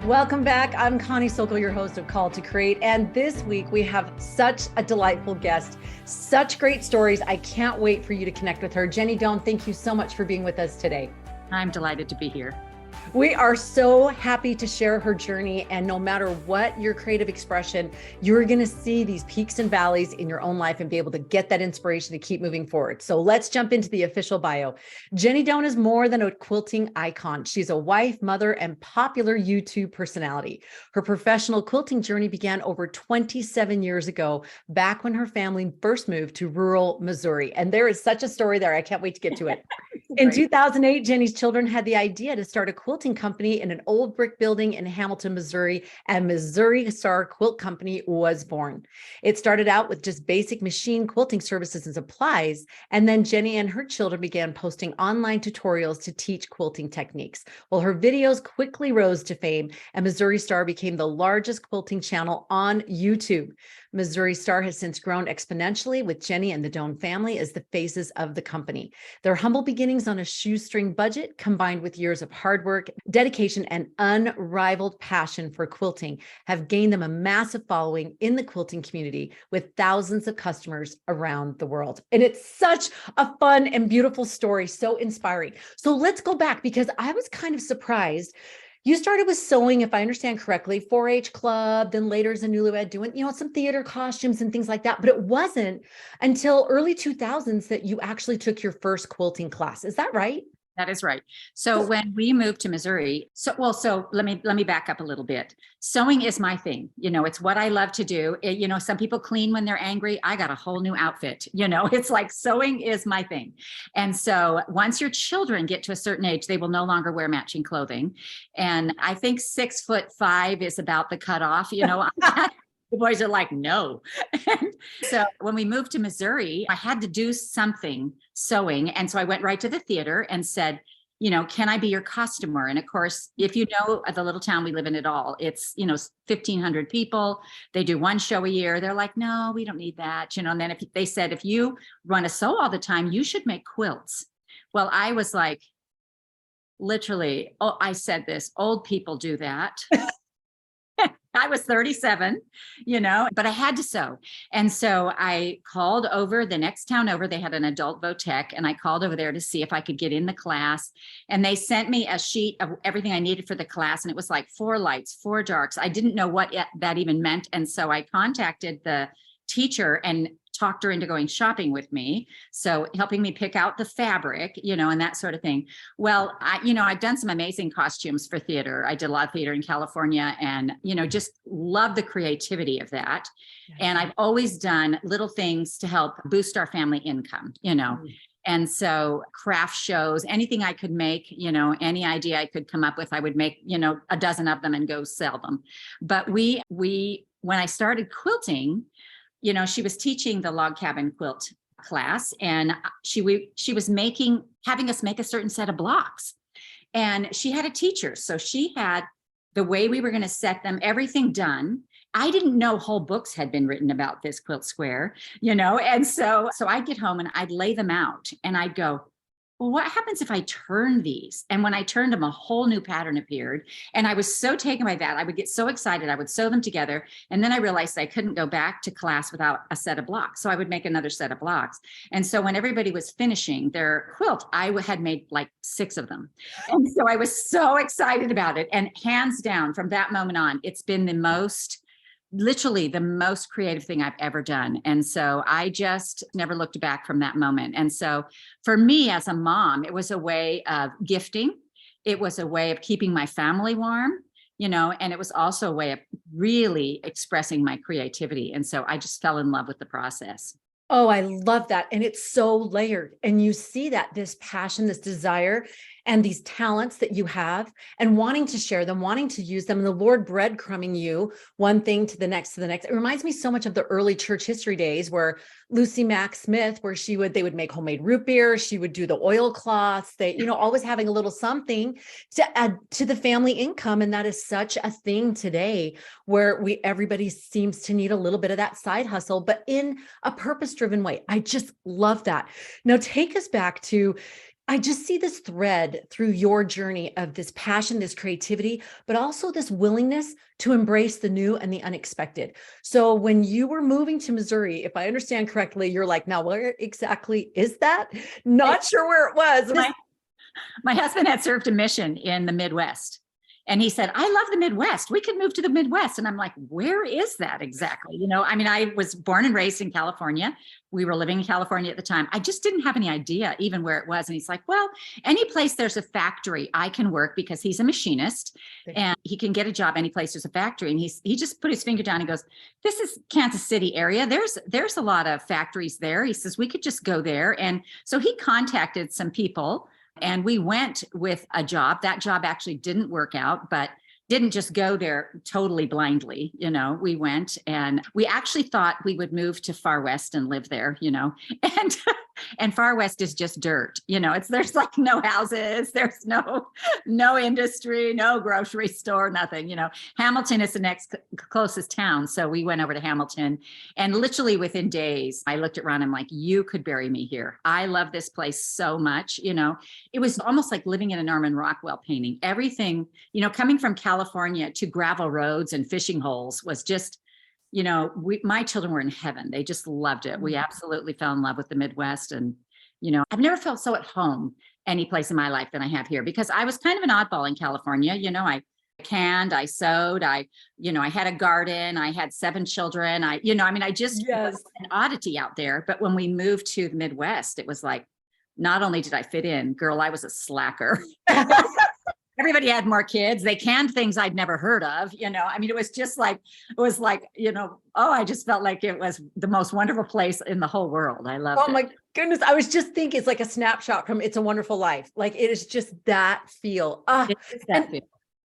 Welcome back. I'm Connie Sokol, your host of Call to Create. And this week we have such a delightful guest, such great stories. I can't wait for you to connect with her. Jenny Doan, thank you so much for being with us today. I'm delighted to be here. We are so happy to share her journey. And no matter what your creative expression, you're going to see these peaks and valleys in your own life and be able to get that inspiration to keep moving forward. So let's jump into the official bio. Jenny Doan is more than a quilting icon. She's a wife, mother, and popular YouTube personality. Her professional quilting journey began over 27 years ago, back when her family first moved to rural Missouri. And there is such a story there. I can't wait to get to it. In 2008, Jenny's children had the idea to start a quilting company in an old brick building in Hamilton, Missouri, and Missouri Star Quilt Company was born. It started out with just basic machine quilting services and supplies, and then Jenny and her children began posting online tutorials to teach quilting techniques. Well, her videos quickly rose to fame, and Missouri Star became the largest quilting channel on YouTube. Missouri Star has since grown exponentially, with Jenny and the Doan family as the faces of the company. Their humble beginnings on a shoestring budget, combined with years of hard work, dedication, and unrivaled passion for quilting, have gained them a massive following in the quilting community, with thousands of customers around the world. And it's such a fun and beautiful story, so inspiring. So let's go back, because I was kind of surprised. You started with sewing, if I understand correctly, 4-H club, then later as a newlywed doing, some theater costumes and things like that. But it wasn't until early 2000s that you actually took your first quilting class. Is that right? That is right. So when we moved to Missouri, so let me back up a little bit. Sewing is my thing. It's what I love to do. Some people clean when they're angry. I got a whole new outfit. It's like sewing is my thing. And so once your children get to a certain age, they will no longer wear matching clothing. And I think 6'5" is about the cutoff. The boys are like, no. So when we moved to Missouri, I had to do something sewing. And so I went right to the theater and said, can I be your customer? And of course, if you know the little town we live in at all, it's, 1,500 people. They do one show a year. They're like, no, we don't need that. And then if they said, if you run a sew all the time, you should make quilts. Well, I was like, literally, I said this, old people do that. I was 37, but I had to sew. And so I called over the next town over. They had an adult Votech, and I called over there to see if I could get in the class. And they sent me a sheet of everything I needed for the class. And it was like 4 lights, 4 darks. I didn't know what that even meant. And so I contacted the teacher and talked her into going shopping with me. So helping me pick out the fabric, and that sort of thing. Well, I've done some amazing costumes for theater. I did a lot of theater in California and, just love the creativity of that. Yes. And I've always done little things to help boost our family income, And so craft shows, anything I could make, any idea I could come up with, I would make, a dozen of them and go sell them. But when I started quilting, she was teaching the log cabin quilt class, and she was having us make a certain set of blocks, and she had a teacher. So she had the way we were going to set them, everything done. I didn't know whole books had been written about this quilt square, and so I'd get home and I'd lay them out and I'd go, well, what happens if I turn these? And when I turned them, a whole new pattern appeared. And I was so taken by that. I would get so excited. I would sew them together. And then I realized I couldn't go back to class without a set of blocks. So I would make another set of blocks. And so when everybody was finishing their quilt, I had made like 6 of them. And so I was so excited about it. And hands down, from that moment on, it's been literally the most creative thing I've ever done. And so I just never looked back from that moment. And so for me as a mom, it was a way of gifting. It was a way of keeping my family warm, and it was also a way of really expressing my creativity. And so I just fell in love with the process. Oh, I love that. And it's so layered. And you see that this passion, this desire, and these talents that you have, and wanting to share them, wanting to use them, and the Lord breadcrumbing you one thing to the next, to the next. It reminds me so much of the early church history days where Lucy Mack Smith, where they would make homemade root beer. She would do the oilcloths. They, always having a little something to add to the family income. And that is such a thing today, where everybody seems to need a little bit of that side hustle, but in a purpose-driven way. I just love that. Now take us back to I just see this thread through your journey of this passion, this creativity, but also this willingness to embrace the new and the unexpected. So when you were moving to Missouri, if I understand correctly, you're like, now where exactly is that? Not sure where it was. My husband had served a mission in the Midwest. And he said, I love the Midwest. We could move to the Midwest. And I'm like, where is that exactly? You know, I mean, I was born and raised in California. We were living in California at the time. I just didn't have any idea even where it was. And he's like, well, any place there's a factory, I can work, because he's a machinist and he can get a job any place there's a factory. And he just put his finger down and goes, this is Kansas City area. There's a lot of factories there. He says, we could just go there. And so he contacted some people, and we went with a job. That job actually didn't work out, but didn't just go there totally blindly. You know, we went, and we actually thought we would move to Far West and live there, you know, and Far West is just dirt. You know, there's like no houses, there's no industry, no grocery store, nothing. You know, Hamilton is the next closest town. So we went over to Hamilton, and literally within days, I looked around, I'm like, you could bury me here. I love this place so much. You know, it was almost like living in a Norman Rockwell painting. Everything, you know, coming from California to gravel roads and fishing holes was just, you know, my children were in heaven. They just loved it. We absolutely fell in love with the Midwest. And, you know, I've never felt so at home any place in my life than I have here, because I was kind of an oddball in California. You know, I canned, I sewed, I had a garden, I had 7 children. I just was an oddity out there. But when we moved to the Midwest, it was like, not only did I fit in, girl, I was a slacker. Everybody had more kids. They canned things I'd never heard of. You know, I mean, it was like, you know, oh, I just felt like it was the most wonderful place in the whole world. I loved it. Oh my goodness. I was just thinking it's like a snapshot from It's a Wonderful Life. Like, it is just that feel. It is that feel.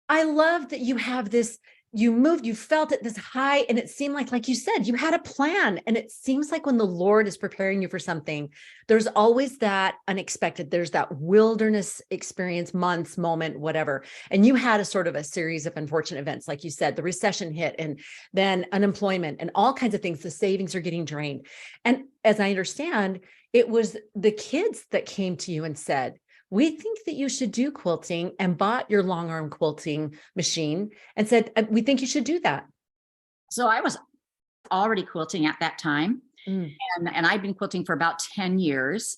I love that you have this, you moved, you felt it this high, and it seemed like you said, you had a plan. And it seems like when the Lord is preparing you for something, there's always that unexpected, there's that wilderness experience, months, moment, whatever. And you had a sort of a series of unfortunate events. Like you said, the recession hit, and then unemployment and all kinds of things. The savings are getting drained. And as I understand, it was the kids that came to you and said, we think that you should do quilting, and bought your long arm quilting machine and said, we think you should do that. So I was already quilting at that time. And I'd been quilting for about 10 years,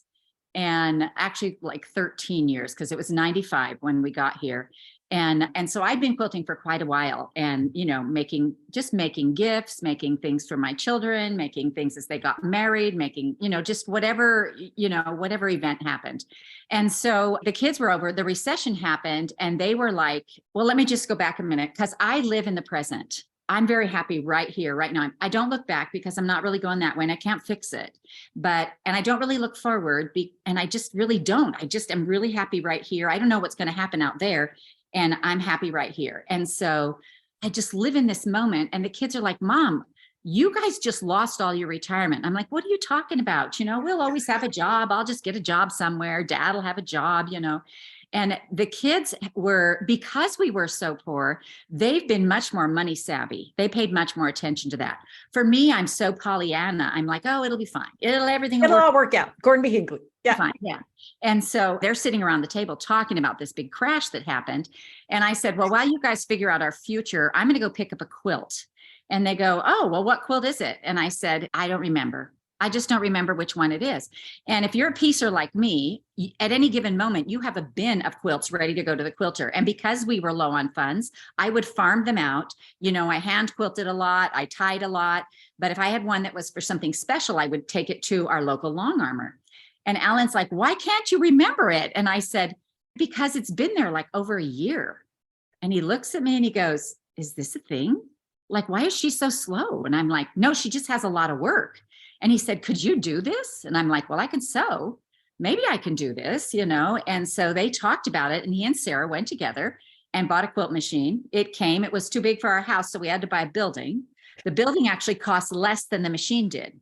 and actually like 13 years, because it was 95 when we got here. And so I'd been quilting for quite a while, and, you know, making gifts, making things for my children, making things as they got married, making, you know, just whatever event happened. And so the kids were over, the recession happened, and they were like, well, let me just go back a minute, because I live in the present. I'm very happy right here, right now. I don't look back, because I'm not really going that way and I can't fix it. And I don't really look forward, and I just really don't. I just am really happy right here. I don't know what's going to happen out there, and I'm happy right here. And so I just live in this moment. And the kids are like, Mom, you guys just lost all your retirement. I'm like, what are you talking about? You know, we'll always have a job. I'll just get a job somewhere. Dad will have a job, you know. And the kids were, because we were so poor, they've been much more money savvy. They paid much more attention to that. For me, I'm so Pollyanna. I'm like, oh, it'll be fine. Everything will all work out. Gordon B. Hinckley. Yeah. Fine. Yeah. And so they're sitting around the table talking about this big crash that happened. And I said, well, while you guys figure out our future, I'm going to go pick up a quilt. And they go, oh, well, what quilt is it? And I said, I don't remember. I just don't remember which one it is. And if you're a piecer like me, at any given moment, you have a bin of quilts ready to go to the quilter. And because we were low on funds, I would farm them out. You know, I hand quilted a lot, I tied a lot. But if I had one that was for something special, I would take it to our local long armor. And Alan's like, why can't you remember it? And I said, because it's been there like over a year. And he looks at me and he goes, is this a thing? Like, why is she so slow? And I'm like, no, she just has a lot of work. And he said, could you do this? And I'm like, well, I can sew. Maybe I can do this, you know? And so they talked about it, and he and Sarah went together and bought a quilt machine. It was too big for our house, so we had to buy a building. The building actually cost less than the machine did.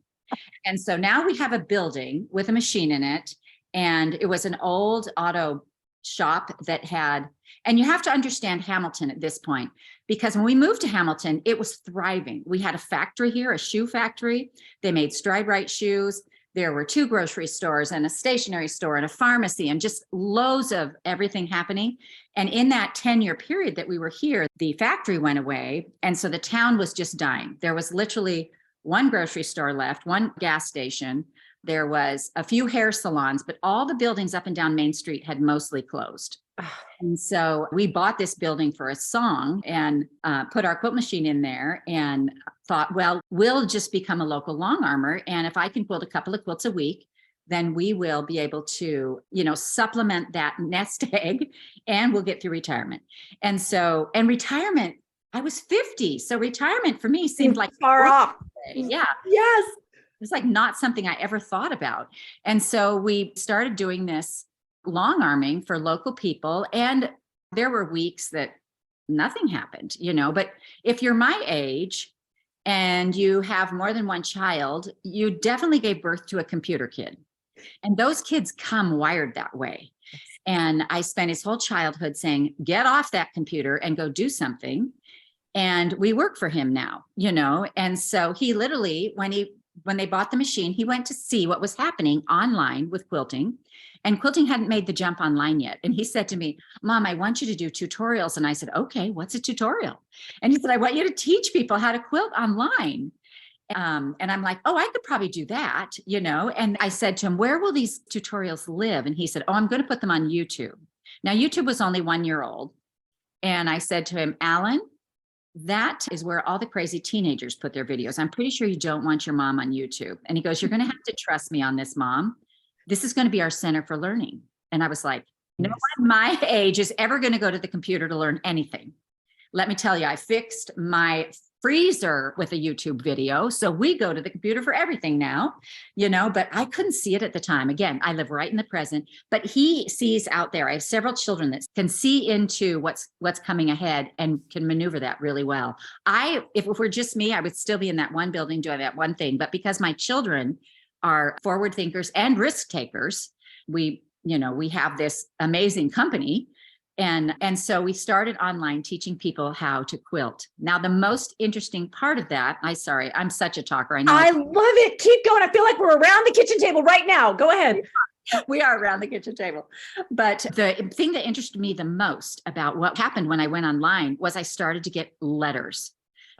And so now we have a building with a machine in it. And it was an old auto shop that had, and you have to understand Hamilton at this point, because when we moved to Hamilton, it was thriving. We had a factory here, a shoe factory. They made Stride Right shoes. there were 2 grocery stores and a stationery store and a pharmacy and just loads of everything happening. And in that 10-year period that we were here, the factory went away. And so the town was just dying. There was literally 1 grocery store left, 1 gas station. There was a few hair salons, but all the buildings up and down Main Street had mostly closed. And so we bought this building for a song and put our quilt machine in there and thought, well, we'll just become a local long armor. And if I can quilt a couple of quilts a week, then we will be able to, supplement that nest egg and we'll get through retirement. And retirement, I was 50. So retirement for me seemed like far off. Yeah. Yes. It was like not something I ever thought about. And so we started doing this long arming for local people. And there were weeks that nothing happened, but if you're my age and you have more than 1 child, you definitely gave birth to a computer kid. And those kids come wired that way. And I spent his whole childhood saying, get off that computer and go do something. And we work for him now, and so he literally, when they bought the machine, he went to see what was happening online with quilting. And quilting hadn't made the jump online yet. And he said to me, Mom, I want you to do tutorials. And I said, okay, what's a tutorial? And he said, I want you to teach people how to quilt online. And I'm like, oh, I could probably do that, And I said to him, where will these tutorials live? And he said, oh, I'm going to put them on YouTube. Now, YouTube was only 1 year old. And I said to him, Alan, that is where all the crazy teenagers put their videos. I'm pretty sure you don't want your mom on YouTube. And he goes, you're going to have to trust me on this, Mom. This is going to be our center for learning. And I was like, no one my age is ever going to go to the computer to learn anything. Let me tell you, I fixed my freezer with a YouTube video. So we go to the computer for everything now, but I couldn't see it at the time. Again, I live right in the present, but he sees out there. I have several children that can see into what's coming ahead and can maneuver that really well. If it were just me, I would still be in that one building doing that one thing. But because my children are forward thinkers and risk takers, we have this amazing company. And so we started online teaching people how to quilt. Now, the most interesting part of that, I'm such a talker. I know. I love it. Keep going. I feel like we're around the kitchen table right now. Go ahead. We are around the kitchen table. But the thing that interested me the most about what happened when I went online was I started to get letters.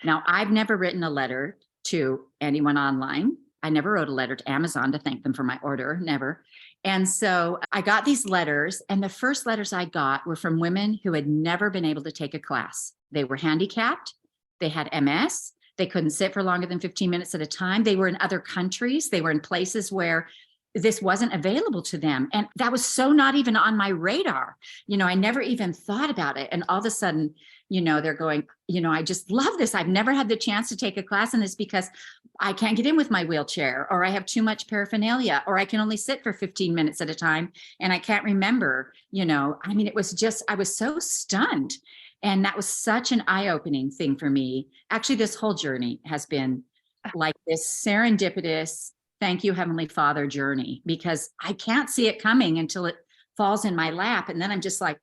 Now, I've never written a letter to anyone online. I never wrote a letter to Amazon to thank them for my order, never. And so I got these letters, and the first letters I got were from women who had never been able to take a class. They were handicapped. They had MS. They couldn't sit for longer than 15 minutes at a time. They were in other countries. They were in places where this wasn't available to them. And that was so not even on my radar. I never even thought about it. And all of a sudden, they're going, I just love this. I've never had the chance to take a class in this because I can't get in with my wheelchair, or I have too much paraphernalia, or I can only sit for 15 minutes at a time and I can't remember, it was just, I was so stunned. And that was such an eye-opening thing for me. Actually, this whole journey has been like this serendipitous, thank you, Heavenly Father journey, because I can't see it coming until it falls in my lap. And then I'm just like,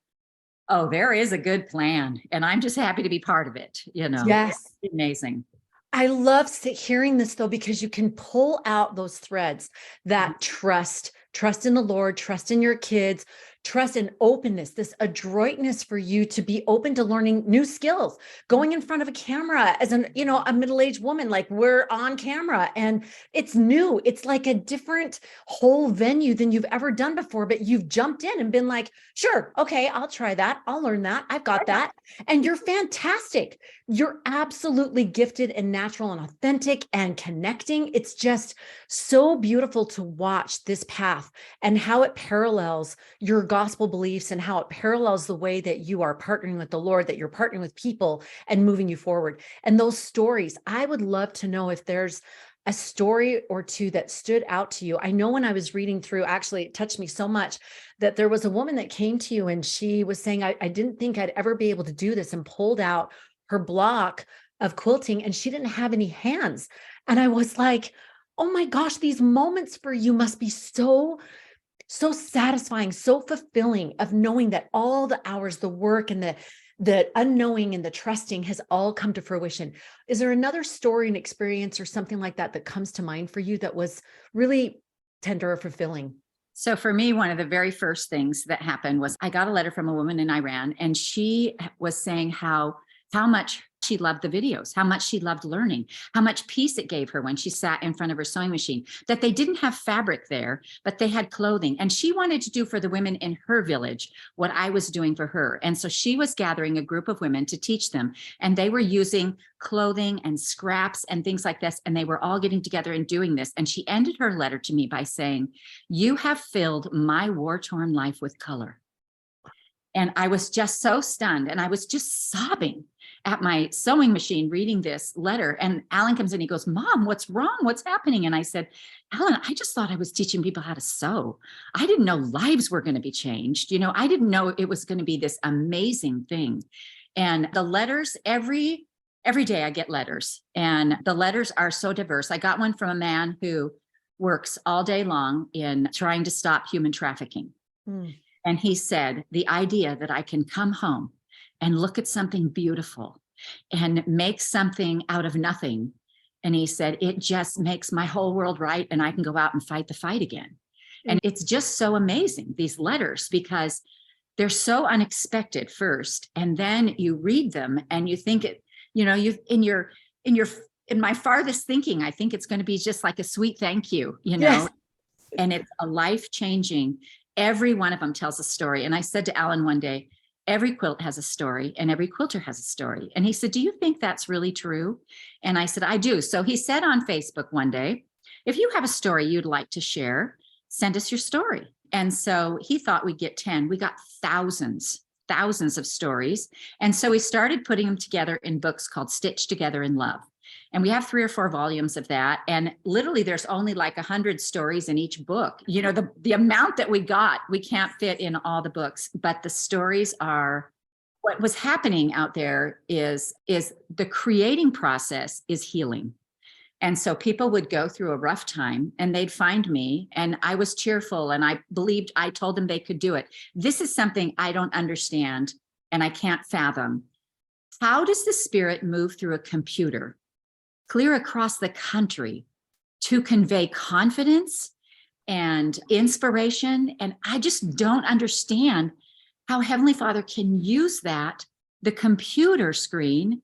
oh, there is a good plan. And I'm just happy to be part of it. Yes. It's amazing. I love hearing this though, because you can pull out those threads that trust in the Lord, trust in your kids, trust and openness, this adroitness for you to be open to learning new skills, going in front of a camera as a middle-aged woman, like we're on camera and it's new. It's like a different whole venue than you've ever done before, but you've jumped in and been like, sure, okay, I'll try that. I'll learn that. I've got that. And you're fantastic. You're absolutely gifted and natural and authentic and connecting. It's just so beautiful to watch this path and how it parallels your gospel beliefs and how it parallels the way that you are partnering with the Lord, that you're partnering with people and moving you forward. And those stories, I would love to know if there's a story or two that stood out to you. I know when I was reading through, actually, it touched me so much that there was a woman that came to you and she was saying, I didn't think I'd ever be able to do this, and pulled out her block of quilting and she didn't have any hands. And I was like, oh my gosh, these moments for you must be so satisfying, so fulfilling, of knowing that all the hours, the work and the unknowing and the trusting has all come to fruition. Is there another story and experience or something like that that comes to mind for you that was really tender or fulfilling? So for me, one of the very first things that happened was I got a letter from a woman in Iran, and she was saying how much she loved the videos, how much she loved learning, how much peace it gave her when she sat in front of her sewing machine, that they didn't have fabric there, but they had clothing. And she wanted to do for the women in her village what I was doing for her. And so she was gathering a group of women to teach them, and they were using clothing and scraps and things like this. And they were all getting together and doing this. And she ended her letter to me by saying, "You have filled my war-torn life with color." And I was just so stunned, and I was just sobbing at my sewing machine reading this letter. And Alan comes in, he goes, "Mom, what's wrong? What's happening?" And I said, "Alan, I just thought I was teaching people how to sew. I didn't know lives were going to be changed. I didn't know it was going to be this amazing thing." And the letters, every day I get letters, and the letters are so diverse. I got one from a man who works all day long in trying to stop human trafficking. Mm. And he said, the idea that I can come home and look at something beautiful and make something out of nothing. And he said, it just makes my whole world right. And I can go out and fight the fight again. And it's just so amazing, these letters, because they're so unexpected first. And then you read them and you think in my farthest thinking, I think it's going to be just like a sweet thank you, Yes. and it's a life-changing. Every one of them tells a story. And I said to Alan one day, every quilt has a story and every quilter has a story. And he said, "Do you think that's really true?" And I said, "I do." So he said on Facebook one day, "If you have a story you'd like to share, send us your story." And so he thought we'd get 10. We got thousands of stories. And so we started putting them together in books called Stitched Together in Love. And we have 3 or 4 volumes of that. And literally there's only like 100 stories in each book. The amount that we got, we can't fit in all the books, but the stories are, what was happening out there is the creating process is healing. And so people would go through a rough time and they'd find me, and I was cheerful and I believed, I told them they could do it. This is something I don't understand and I can't fathom. How does the spirit move through a computer clear across the country to convey confidence and inspiration? And I just don't understand how Heavenly Father can use that, the computer screen,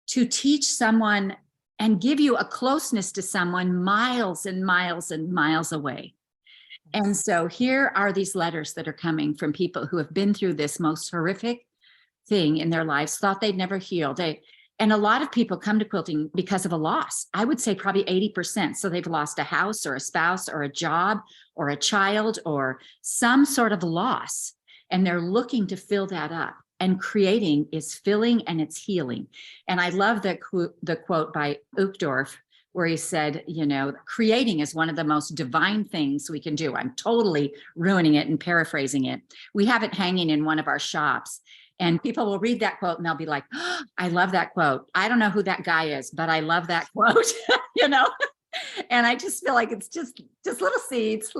to teach someone and give you a closeness to someone miles and miles and miles away. And so here are these letters that are coming from people who have been through this most horrific thing in their lives, thought they'd never heal. And a lot of people come to quilting because of a loss. I would say probably 80%. So they've lost a house or a spouse or a job or a child or some sort of loss. And they're looking to fill that up. And creating is filling and it's healing. And I love the quote by Uchtdorf, where he said, creating is one of the most divine things we can do. I'm totally ruining it and paraphrasing it. We have it hanging in one of our shops. And people will read that quote and they'll be like, "Oh, I love that quote. I don't know who that guy is, but I love that quote," And I just feel like it's just little seeds,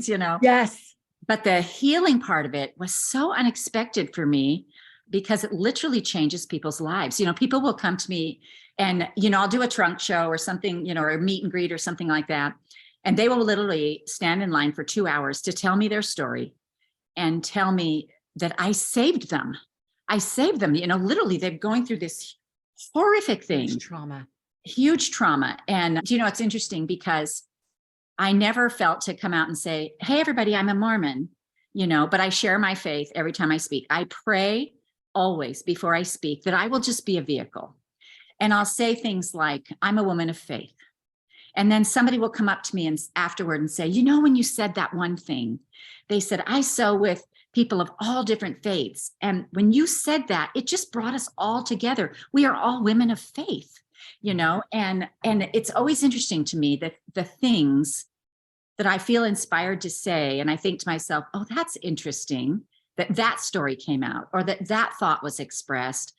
Yes. But the healing part of it was so unexpected for me because it literally changes people's lives. People will come to me and, I'll do a trunk show or something, or a meet and greet or something like that. And they will literally stand in line for 2 hours to tell me their story and tell me that I saved them. Literally they're going through this horrific thing. Huge trauma. And, it's interesting because I never felt to come out and say, "Hey, everybody, I'm a Mormon," but I share my faith every time I speak. I pray always before I speak that I will just be a vehicle. And I'll say things like, "I'm a woman of faith." And then somebody will come up to me and afterward and say, "When you said that one thing, they said, I sew with people of all different faiths. And when you said that, it just brought us all together. We are all women of faith," and it's always interesting to me that the things that I feel inspired to say, and I think to myself, oh, that's interesting that story came out or that thought was expressed.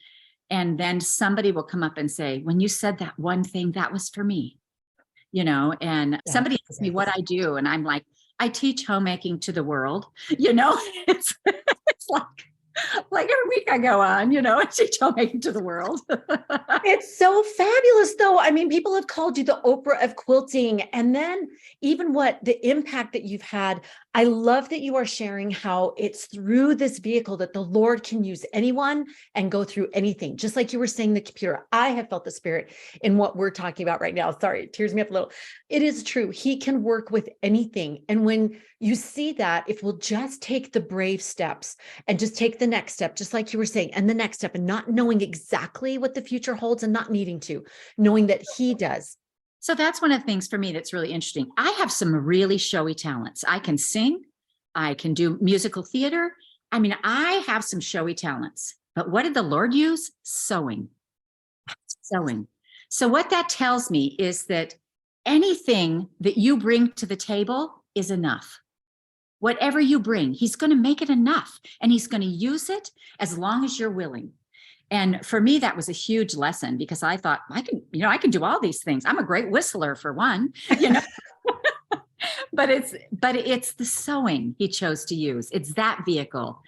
And then somebody will come up and say, "When you said that one thing, that was for me," and somebody asks me what I do. And I'm like, "I teach homemaking to the world." It's like, Like every week I go on, and teach homemaking to the world. It's so fabulous, though. I mean, people have called you the Oprah of quilting. And then even what the impact that you've had. I love that you are sharing how it's through this vehicle that the Lord can use anyone and go through anything. Just like you were saying, the computer. I have felt the Spirit in what we're talking about right now. Sorry, it tears me up a little. It is true. He can work with anything. And when you see that, if we'll just take the brave steps and just take the next step, just like you were saying, and the next step, and not knowing exactly what the future holds and not needing to, knowing that He does. So that's one of the things for me that's really interesting. I have some really showy talents. I can sing, I can do musical theater. I mean, I have some showy talents. But what did the Lord use? Sewing. Sewing. So what that tells me is that anything that you bring to the table is enough. Whatever you bring, He's going to make it enough, and He's going to use it as long as you're willing. And for me, that was a huge lesson, because I thought I can do all these things. I'm a great whistler, for one, but it's the sewing He chose to use. It's that vehicle.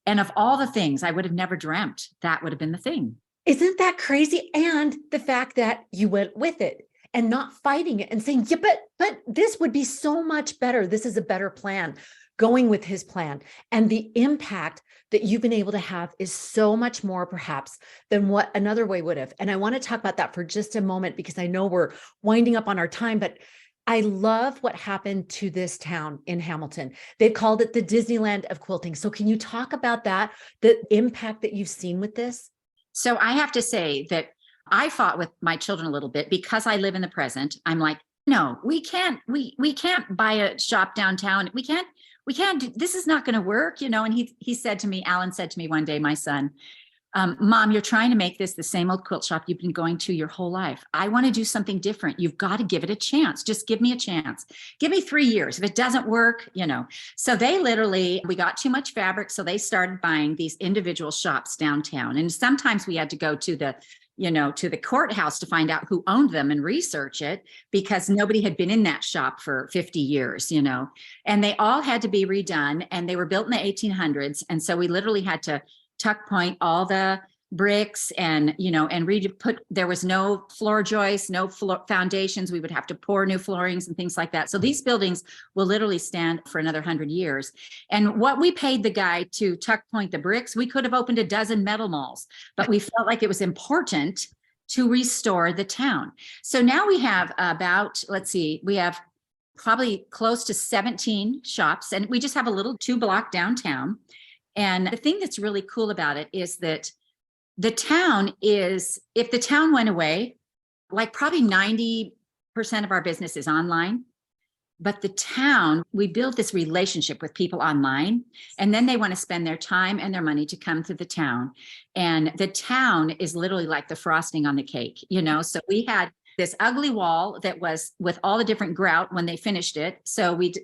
And of all the things I would have never dreamt, that would have been the thing. Isn't that crazy? And the fact that you went with it and not fighting it and saying, yeah, but this would be so much better. This is a better plan. Going with His plan, and the impact that you've been able to have is so much more perhaps than what another way would have. And I want to talk about that for just a moment, because I know we're winding up on our time, but I love what happened to this town in Hamilton. They've called it the Disneyland of quilting. So can you talk about that, the impact that you've seen with this? So I have to say that I fought with my children a little bit, because I live in the present. I'm like, no, we can't buy a shop downtown. We can't this is not going to work, And he said to me, Alan said to me one day, my son, Mom, you're trying to make this the same old quilt shop you've been going to your whole life. I want to do something different. You've got to give it a chance. Just give me a chance. Give me 3 years. If it doesn't work, So we got too much fabric. So they started buying these individual shops downtown. And sometimes we had to go to the courthouse to find out who owned them and research it, because nobody had been in that shop for 50 years, and they all had to be redone, and they were built in the 1800s. And so we literally had to tuck point all the bricks and there was no floor joists, no foundations. We would have to pour new floorings and things like that. So these buildings will literally stand for another 100 years. And what we paid the guy to tuck point the bricks, we could have opened a dozen metal malls, but we felt like it was important to restore the town. So now we have we have probably close to 17 shops, and we just have a little 2-block downtown. And the thing that's really cool about it is that if the town went away, like probably 90% of our business is online. But the town, we build this relationship with people online, and then they want to spend their time and their money to come to the town. And the town is literally like the frosting on the cake, So we had this ugly wall that was with all the different grout when they finished it. So we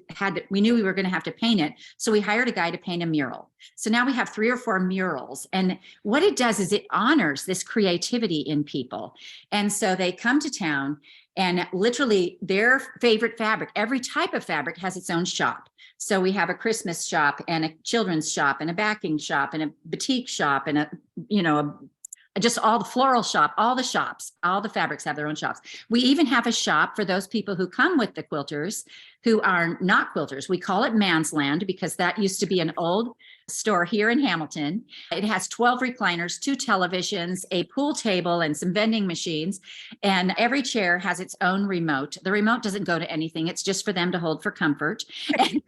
knew we were going to have to paint it. So we hired a guy to paint a mural. So now we have 3 or 4 murals. And what it does is it honors this creativity in people. And so they come to town, and literally their favorite fabric, every type of fabric has its own shop. So we have a Christmas shop and a children's shop and a backing shop and a batik shop and just all the floral shop, all the shops, all the fabrics have their own shops. We even have a shop for those people who come with the quilters who are not quilters. We call it Man's Land, because that used to be an old store here in Hamilton. It has 12 recliners, 2 televisions, a pool table, and some vending machines. And every chair has its own remote. The remote doesn't go to anything. It's just for them to hold for comfort. And,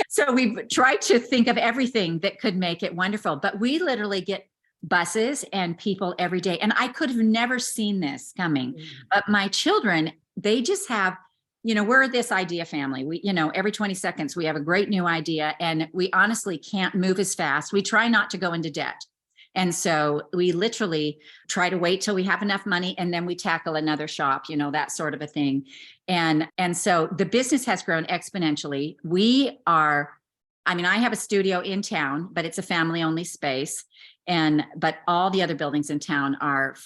so we've tried to think of everything that could make it wonderful. But we literally get buses and people every day. And I could have never seen this coming. But my children, they just have, we're this idea family. We, every 20 seconds, we have a great new idea, and we honestly can't move as fast. We try not to go into debt. And so we literally try to wait till we have enough money, and then we tackle another shop, that sort of a thing. And so the business has grown exponentially. I have a studio in town, but it's a family only space. But all the other buildings in town are,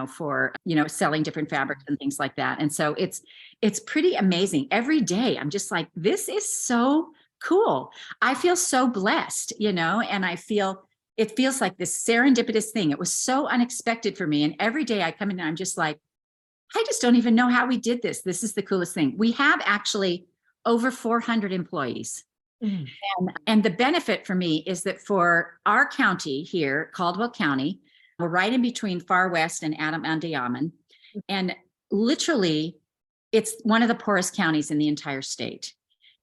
for, selling different fabrics and things like that. And so it's pretty amazing. Every day I'm just like, this is so cool. I feel so blessed, and I feel it feels like this serendipitous thing. It was so unexpected for me. And every day I come in and I'm just like, I just don't even know how we did this. This is the coolest thing. We have actually over 400 employees. Mm. And the benefit for me is that for our county here, Caldwell County, we're right in between Far West and Adam. And literally, it's one of the poorest counties in the entire state.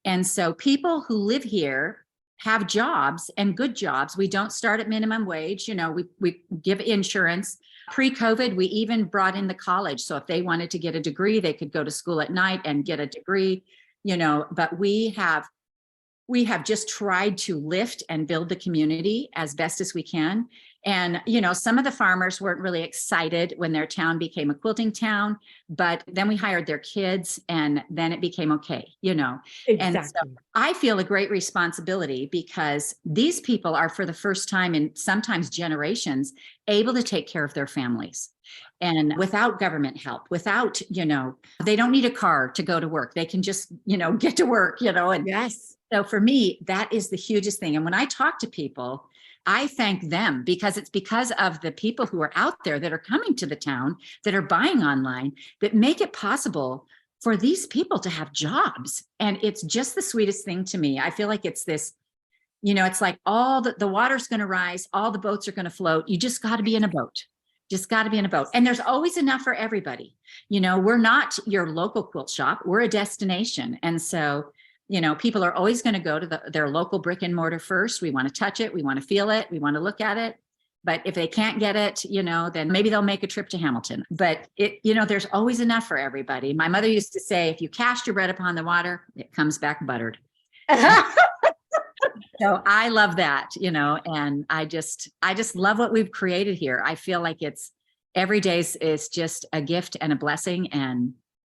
And so people who live here have jobs and good jobs. We don't start at minimum wage. You know, we give insurance. Pre-COVID, we even brought in the college. So if they wanted to get a degree, they could go to school at night and get a degree, you know, but we have just tried to lift and build the community as best as we can. And, you know, some of the farmers weren't really excited when their town became a quilting town, but then we hired their kids and then it became okay, you know. Exactly. And so I feel a great responsibility because these people are for the first time in sometimes generations able to take care of their families. And without government help, without, you know, they don't need a car to go to work. They can just, you know, get to work, you know. And Yes. so for me, that is the hugest thing. And when I talk to people, I thank them because it's because of the people who are out there that are coming to the town, that are buying online, that make it possible for these people to have jobs. And it's just the sweetest thing to me. I feel like it's this, you know, it's like all the water's going to rise, all the boats are going to float. You just got to be in a boat. Just got to be in a boat. And there's always enough for everybody. You know, we're not your local quilt shop. We're a destination. And so, you know, people are always going to go to their local brick and mortar first. We want to touch it. We want to feel it. We want to look at it. But if they can't get it, you know, then maybe they'll make a trip to Hamilton. But it, you know, there's always enough for everybody. My mother used to say, if you cast your bread upon the water, it comes back buttered. So I love that, you know, and I just love what we've created here. I feel like it's every day is just a gift and a blessing. And,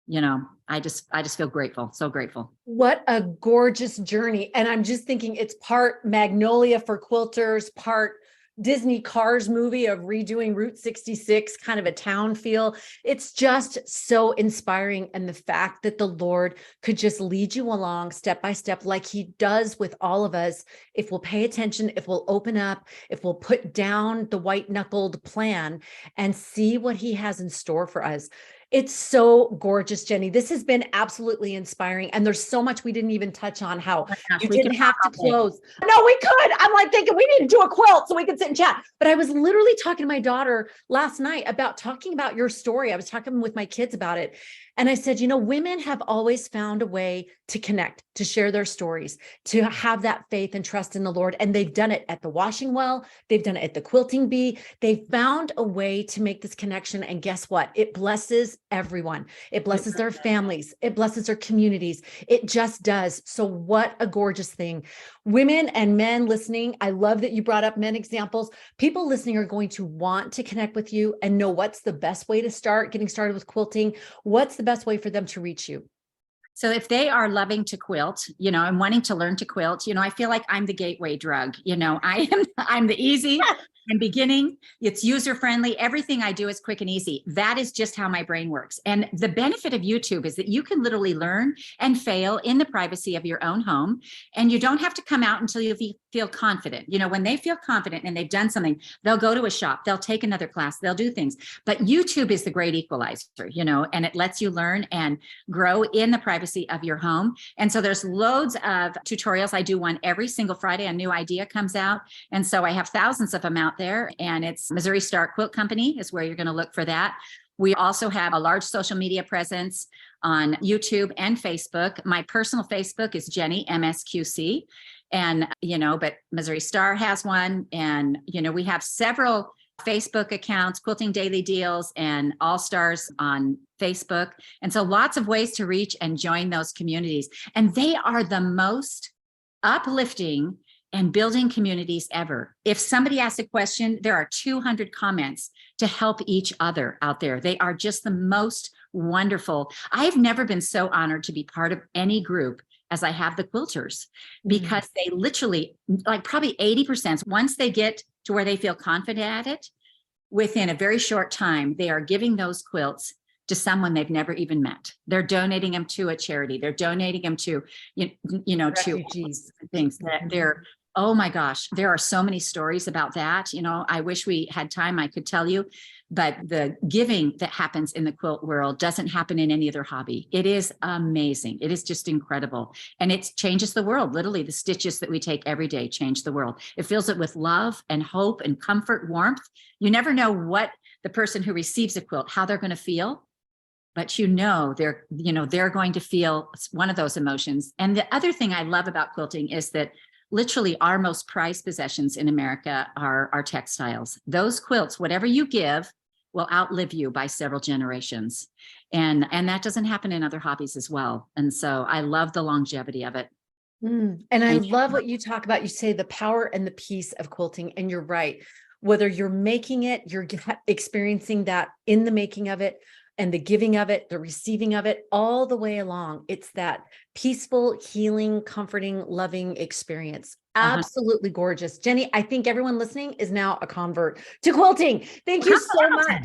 you know, I just feel grateful. So grateful. What a gorgeous journey. And I'm just thinking it's part Magnolia for quilters, part Disney Cars movie of redoing Route 66, kind of a town feel. It's just so inspiring. And the fact that the Lord could just lead you along step by step, like he does with all of us, if we'll pay attention, if we'll open up, if we'll put down the white knuckled plan and see what he has in store for us. It's so gorgeous, Jenny. This has been absolutely inspiring. And there's so much we didn't even touch on how you didn't have to close. No, we could. I'm like thinking we need to do a quilt so we could sit and chat. But I was literally talking to my daughter last night about talking about your story. I was talking with my kids about it. And I said, you know, women have always found a way to connect, to share their stories, to have that faith and trust in the Lord. And they've done it at the washing well. They've done it at the quilting bee. They found a way to make this connection. And guess what? It blesses everyone. It blesses their families. It blesses their communities. It just does. So what a gorgeous thing. Women and men listening, I love that you brought up men examples. People listening are going to want to connect with you and know what's the best way to start getting started with quilting. What's the best way for them to reach you? So if they are loving to quilt, you know, and wanting to learn to quilt, you know, I feel like I'm the gateway drug. You know, I'm the easy and beginning. It's user friendly. Everything I do is quick and easy. That is just how my brain works. And the benefit of YouTube is that you can literally learn and fail in the privacy of your own home. And you don't have to come out until you feel confident. You know, when they feel confident and they've done something, they'll go to a shop, they'll take another class, they'll do things. But YouTube is the great equalizer, you know, and it lets you learn and grow in the privacy of your home. And so there's loads of tutorials. I do one every single Friday. A new idea comes out. And so I have thousands of them out there. And it's Missouri Star Quilt Company is where you're going to look for that. We also have a large social media presence on YouTube and Facebook. My personal Facebook is Jenny MSQC. And, you know, but Missouri Star has one. And, you know, we have several Facebook accounts, Quilting Daily Deals and All Stars on Facebook. And so lots of ways to reach and join those communities. And they are the most uplifting and building communities ever. If somebody asks a question, there are 200 comments to help each other out there. They are just the most wonderful. I've never been so honored to be part of any group as I have the quilters, because they literally, like probably 80%, once they get to where they feel confident at it, within a very short time, they are giving those quilts to someone they've never even met. They're donating them to a charity. They're donating them to, you know, refugees. To things that they're Oh my gosh, there are so many stories about that. You know, I wish we had time, I could tell you, but the giving that happens in the quilt world doesn't happen in any other hobby. It is amazing. It is just incredible. And it changes the world. Literally, the stitches that we take every day change the world. It fills it with love and hope and comfort, warmth. You never know what the person who receives a quilt, how they're going to feel, but they're going to feel one of those emotions. And the other thing I love about quilting is that literally our most prized possessions in America are our textiles. Those quilts, whatever you give, will outlive you by several generations. And that doesn't happen in other hobbies as well. And so I love the longevity of it. And I love what you talk about. You say the power and the peace of quilting, and you're right. Whether you're making it, you're experiencing that in the making of it, and the giving of it, the receiving of it, all the way along. It's that peaceful, healing, comforting, loving experience. Absolutely gorgeous. Jenny, I think everyone listening is now a convert to quilting. Thank you so much.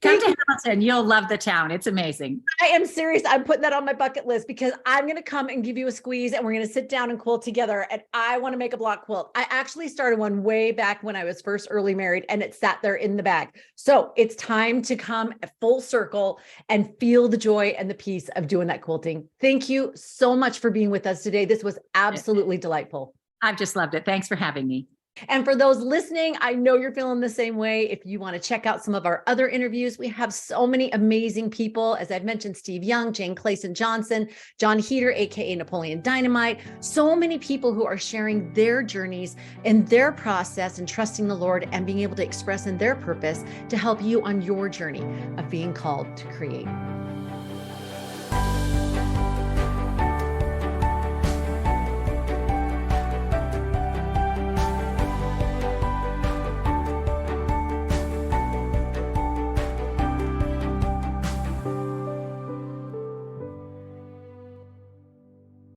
Come to Hamilton. You'll love the town. It's amazing. I am serious. I'm putting that on my bucket list because I'm going to come and give you a squeeze and we're going to sit down and quilt together. And I want to make a block quilt. I actually started one way back when I was first early married and it sat there in the bag. So it's time to come full circle and feel the joy and the peace of doing that quilting. Thank you so much for being with us today. This was absolutely delightful. I've just loved it. Thanks for having me. And for those listening, I know you're feeling the same way. If you want to check out some of our other interviews, we have so many amazing people. As I've mentioned, Steve Young, Jane Clayson Johnson, John Heater, AKA Napoleon Dynamite, so many people who are sharing their journeys and their process and trusting the Lord and being able to express in their purpose to help you on your journey of being called to create.